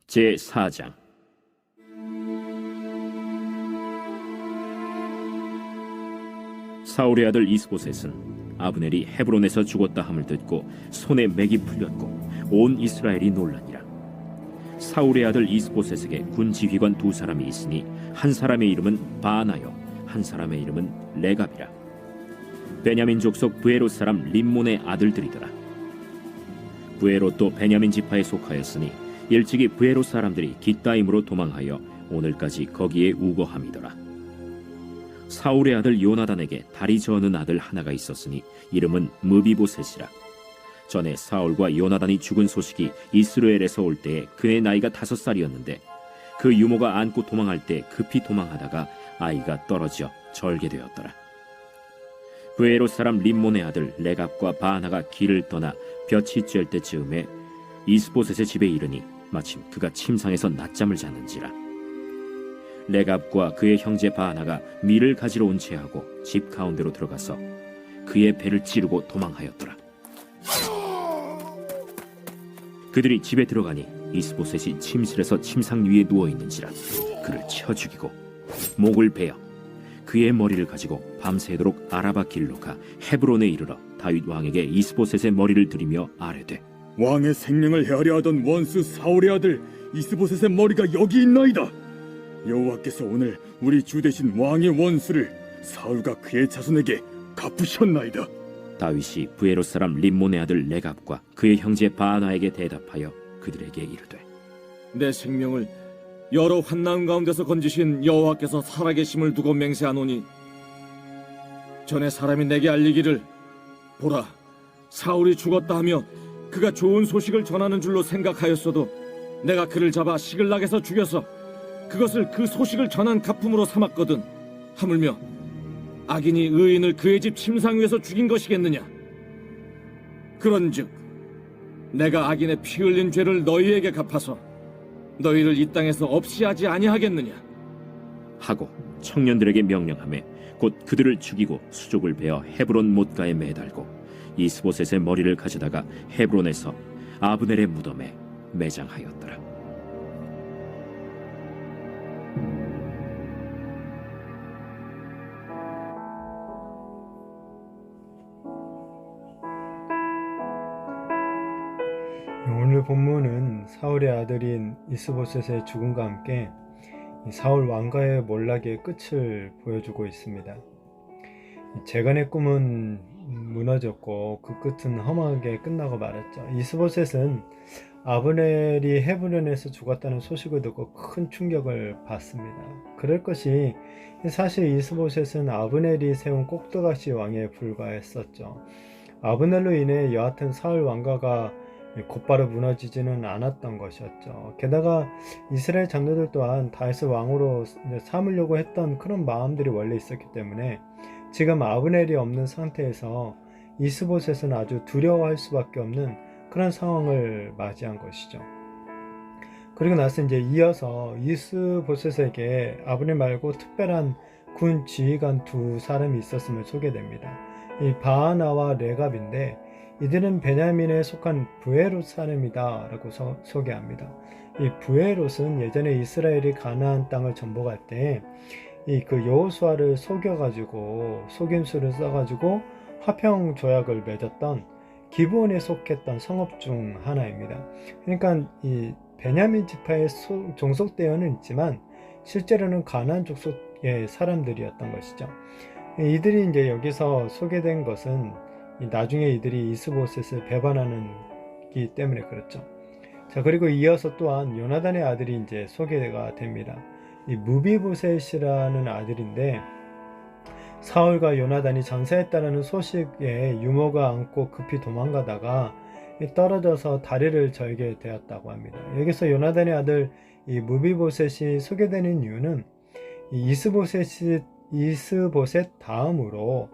제4장. 사울의 아들 이스보셋은 아브넬이 헤브론에서 죽었다 함을 듣고 손에 맥이 풀렸고 온 이스라엘이 놀라니라. 사울의 아들 이스보셋에게 군 지휘관 두 사람이 있으니 한 사람의 이름은 바나요, 한 사람의 이름은 레갑이라. 베냐민 족속 브에롯 사람 림몬의 아들들이더라. 브에롯도 베냐민 지파에 속하였으니 일찍이 브에롯 사람들이 깃다임으로 도망하여 오늘까지 거기에 우거함이더라. 사울의 아들 요나단에게 다리 저는 아들 하나가 있었으니 이름은 무비보셋이라. 전에 사울과 요나단이 죽은 소식이 이스라엘에서 올 때에 그의 나이가 5살이었는데 그 유모가 안고 도망할 때 급히 도망하다가 아이가 떨어져 절개되었더라. 브에롯 사람 림몬의 아들 레갑과 바나가 길을 떠나 볕이 쬐을 때쯤에 이스보셋의 집에 이르니 마침 그가 침상에서 낮잠을 자는지라. 레갑과 그의 형제 바나가 밀을 가지러 온 채하고 집 가운데로 들어가서 그의 배를 찌르고 도망하였더라. 그들이 집에 들어가니 이스보셋이 침실에서 침상 위에 누워 있는지라. 그를 쳐 죽이고 목을 베어 그의 머리를 가지고 밤새도록 아라바 길로 가 헤브론에 이르러 다윗 왕에게 이스보셋의 머리를 들이며 아뢰되, 왕의 생명을 헤아려 하던 원수 사울의 아들 이스보셋의 머리가 여기 있나이다. 여호와께서 오늘 우리 주 대신 왕의 원수를 사울과 그의 자손에게 갚으셨나이다. 다윗이 브에롯 사람 림몬의 아들 레갑과 그의 형제 바나에게 대답하여 그들에게 이르되, 내 생명을 여러 환난 가운데서 건지신 여호와께서 살아계심을 두고 맹세하노니 전에 사람이 내게 알리기를 보라, 사울이 죽었다 하며 그가 좋은 소식을 전하는 줄로 생각하였어도 내가 그를 잡아 시글락에서 죽여서 그것을 그 소식을 전한 가품으로 삼았거든. 하물며 악인이 의인을 그의 집 침상 위에서 죽인 것이겠느냐. 그런즉 내가 악인의 피 흘린 죄를 너희에게 갚아서 너희를 이 땅에서 없이 하지 아니하겠느냐 하고 청년들에게 명령하매 곧 그들을 죽이고 수족을 베어 헤브론 못가에 매달고 이스보셋의 머리를 가져다가 헤브론에서 아브넬의 무덤에 매장하였더라. 오늘 본문은 사울의 아들인 이스보셋의 죽음과 함께 사울 왕가의 몰락의 끝을 보여주고 있습니다. 재간의 꿈은 무너졌고 그 끝은 험하게 끝나고 말았죠. 이스보셋은 아브넬이 헤브론에서 죽었다는 소식을 듣고 큰 충격을 받습니다. 그럴 것이 사실 이스보셋은 아브넬이 세운 꼭두가시 왕에 불과했었죠. 아브넬로 인해 여하튼 사울 왕가가 곧바로 무너지지는 않았던 것이었죠. 게다가 이스라엘 장로들 또한 다윗을 왕으로 삼으려고 했던 그런 마음들이 원래 있었기 때문에 지금 아브넬이 없는 상태에서 이스보셋은 아주 두려워할 수밖에 없는 그런 상황을 맞이한 것이죠. 그리고 나서 이제 이어서 이스보셋에게 아브넬 말고 특별한 군 지휘관 두 사람이 있었음을 소개됩니다. 이 바하나와 레갑인데 이들은 베냐민에 속한 브에롯 사람이다 라고 소개합니다. 이 브에롯은 예전에 이스라엘이 가나안 땅을 정복할 때 그 여호수아를 속여가지고 속임수를 써가지고 화평 조약을 맺었던 기브온에 속했던 성읍 중 하나입니다. 그러니까 이 베냐민 지파에 종속되어는 있지만 실제로는 가나안 족속의 사람들이었던 것이죠. 이들이 이제 여기서 소개된 것은 나중에 이들이 이스보셋을 배반하는기 때문에 그렇죠. 자, 그리고 이어서 또한 요나단의 아들이 이제 소개가 됩니다. 이 무비보셋이라는 아들인데 사울과 요나단이 전사했다는 소식에 유모가 안고 급히 도망가다가 떨어져서 다리를 절게 되었다고 합니다. 여기서 요나단의 아들 이 무비보셋이 소개되는 이유는 이스보셋 다음으로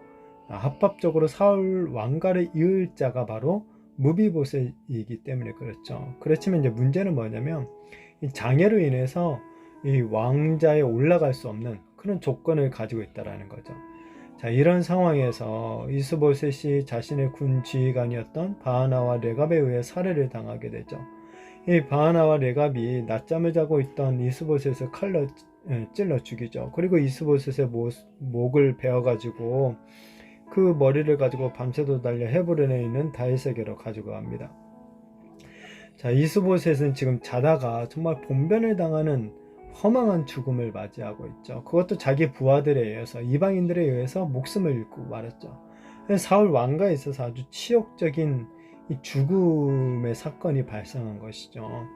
합법적으로 사울 왕가를 이을 자가 바로 무비보셋이기 때문에 그렇죠. 그렇지만 이제 문제는 뭐냐면 이 장애로 인해서 이 왕자에 올라갈 수 없는 그런 조건을 가지고 있다라는 거죠. 자, 이런 상황에서 이스보셋이 자신의 군 지휘관이었던 바하나와 레갑에 의해 살해를 당하게 되죠. 이 바하나와 레갑이 낮잠을 자고 있던 이스보셋을 칼로 찔러 죽이죠. 그리고 이스보셋의 목을 베어가지고 그 머리를 가지고 밤새도록 달려 헤브론에 있는 다윗에게로 가지고 갑니다. 자, 이스보셋은 지금 자다가 정말 본변을 당하는 허망한 죽음을 맞이하고 있죠. 그것도 자기 부하들에 의해서, 이방인들에 의해서 목숨을 잃고 말았죠. 사울 왕가에 있어서 아주 치욕적인 이 죽음의 사건이 발생한 것이죠.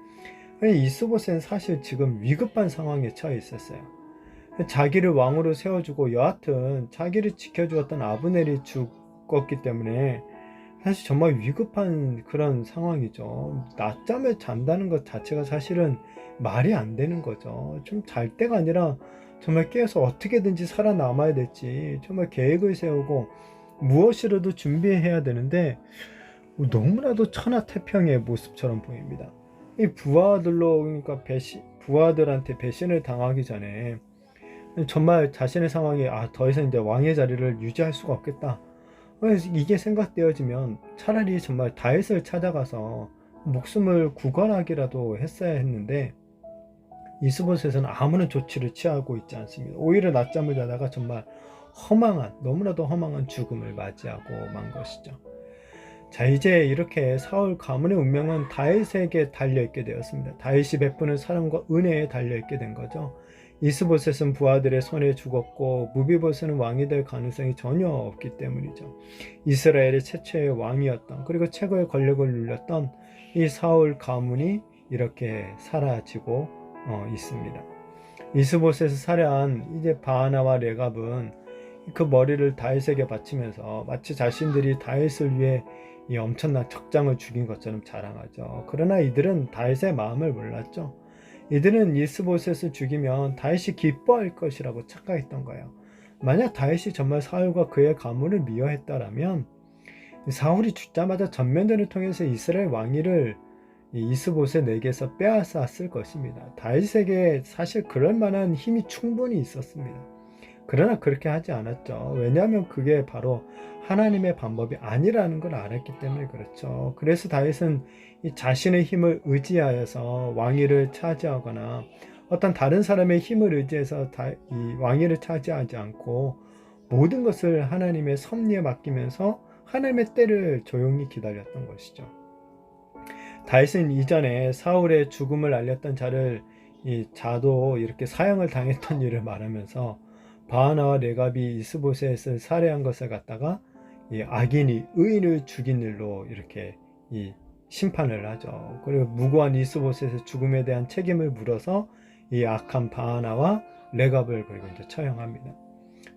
이스보셋은 사실 지금 위급한 상황에 처해 있었어요. 자기를 왕으로 세워주고 여하튼 자기를 지켜주었던 아브넬이 죽었기 때문에 사실 정말 위급한 그런 상황이죠. 낮잠을 잔다는 것 자체가 사실은 말이 안 되는 거죠. 좀 잘 때가 아니라 정말 깨어서 어떻게든지 살아남아야 될지 정말 계획을 세우고 무엇이라도 준비해야 되는데 너무나도 천하태평의 모습처럼 보입니다. 이 부하들로, 그러니까 부하들한테 배신을 당하기 전에 정말 자신의 상황이 더 이상 이제 왕의 자리를 유지할 수가 없겠다, 이게 생각되어지면 차라리 정말 다윗을 찾아가서 목숨을 구걸하기라도 했어야 했는데 이스보셋은 아무런 조치를 취하고 있지 않습니다. 오히려 낮잠을 자다가 정말 너무나도 허망한 죽음을 맞이하고 만 것이죠. 자, 이제 이렇게 사울 가문의 운명은 다윗에게 달려있게 되었습니다. 다윗이 베푸는 사랑과 은혜에 달려있게 된 거죠. 이스보셋은 부하들의 손에 죽었고 무비보셋은 왕이 될 가능성이 전혀 없기 때문이죠. 이스라엘의 최초의 왕이었던, 그리고 최고의 권력을 누렸던 이 사울 가문이 이렇게 사라지고 있습니다. 이스보셋을 살해한 이제 바하나와 레갑은 그 머리를 다윗에게 바치면서 마치 자신들이 다윗을 위해 이 엄청난 적장을 죽인 것처럼 자랑하죠. 그러나 이들은 다윗의 마음을 몰랐죠. 이들은 이스보셋을 죽이면 다윗이 기뻐할 것이라고 착각했던 거예요. 만약 다윗이 정말 사울과 그의 가문을 미워했다라면 사울이 죽자마자 전면전을 통해서 이스라엘 왕위를 이스보셋에게서 빼앗았을 것입니다. 다윗에게 사실 그럴 만한 힘이 충분히 있었습니다. 그러나 그렇게 하지 않았죠. 왜냐하면 그게 바로 하나님의 방법이 아니라는 걸 알았기 때문에 그렇죠. 그래서 다윗은 이 자신의 힘을 의지하여서 왕위를 차지하거나 어떤 다른 사람의 힘을 의지해서 이 왕위를 차지하지 않고 모든 것을 하나님의 섭리에 맡기면서 하나님의 때를 조용히 기다렸던 것이죠. 다윗은 이전에 사울의 죽음을 알렸던 자를 이 자도 이렇게 사형을 당했던 일을 말하면서 바하나와 레갑이 이스보셋을 살해한 것을 갖다가 이 악인이 의인을 죽인 일로 이렇게 이 심판을 하죠. 그리고 무고한 이스보셋의 죽음에 대한 책임을 물어서 이 악한 바하나와 레갑을 그리고 이제 처형합니다.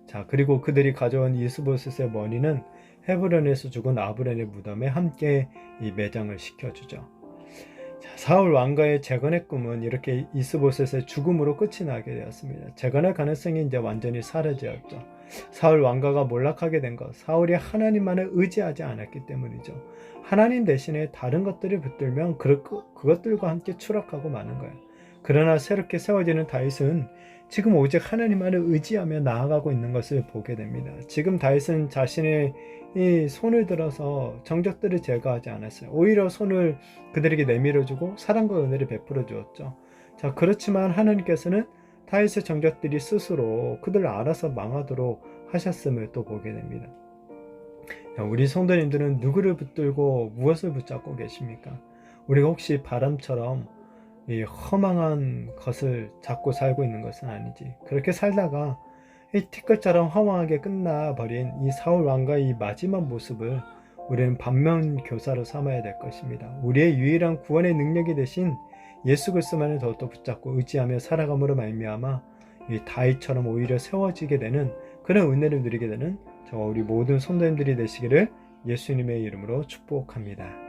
자, 그리고 그들이 가져온 이스보셋의 머리는 헤브론에서 죽은 아브넬의 무덤에 함께 이 매장을 시켜주죠. 자, 사울 왕가의 재건의 꿈은 이렇게 이스보셋의 죽음으로 끝이 나게 되었습니다. 재건의 가능성이 이제 완전히 사라졌죠. 사울 왕가가 몰락하게 된 것, 사울이 하나님만을 의지하지 않았기 때문이죠. 하나님 대신에 다른 것들을 붙들면 그것들과 함께 추락하고 마는 거예요. 그러나 새롭게 세워지는 다윗은 지금 오직 하나님만을 의지하며 나아가고 있는 것을 보게 됩니다. 지금 다윗은 자신의 이 손을 들어서 정적들을 제거하지 않았어요. 오히려 손을 그들에게 내밀어주고 사랑과 은혜를 베풀어 주었죠. 자, 그렇지만 하나님께서는 다윗의 정적들이 스스로 그들을 알아서 망하도록 하셨음을 또 보게 됩니다. 우리 성도님들은 누구를 붙들고 무엇을 붙잡고 계십니까? 우리가 혹시 바람처럼 이 허망한 것을 잡고 살고 있는 것은 아니지. 그렇게 살다가 이 티끌처럼 허망하게 끝나버린 이 사울 왕가의 이 마지막 모습을 우리는 반면교사로 삼아야 될 것입니다. 우리의 유일한 구원의 능력이 되신 예수 그리스도만을 더욱더 붙잡고 의지하며 살아감으로 말미암아 이 다윗처럼 오히려 세워지게 되는 그런 은혜를 누리게 되는 저와 우리 모든 성도님들이 되시기를 예수님의 이름으로 축복합니다.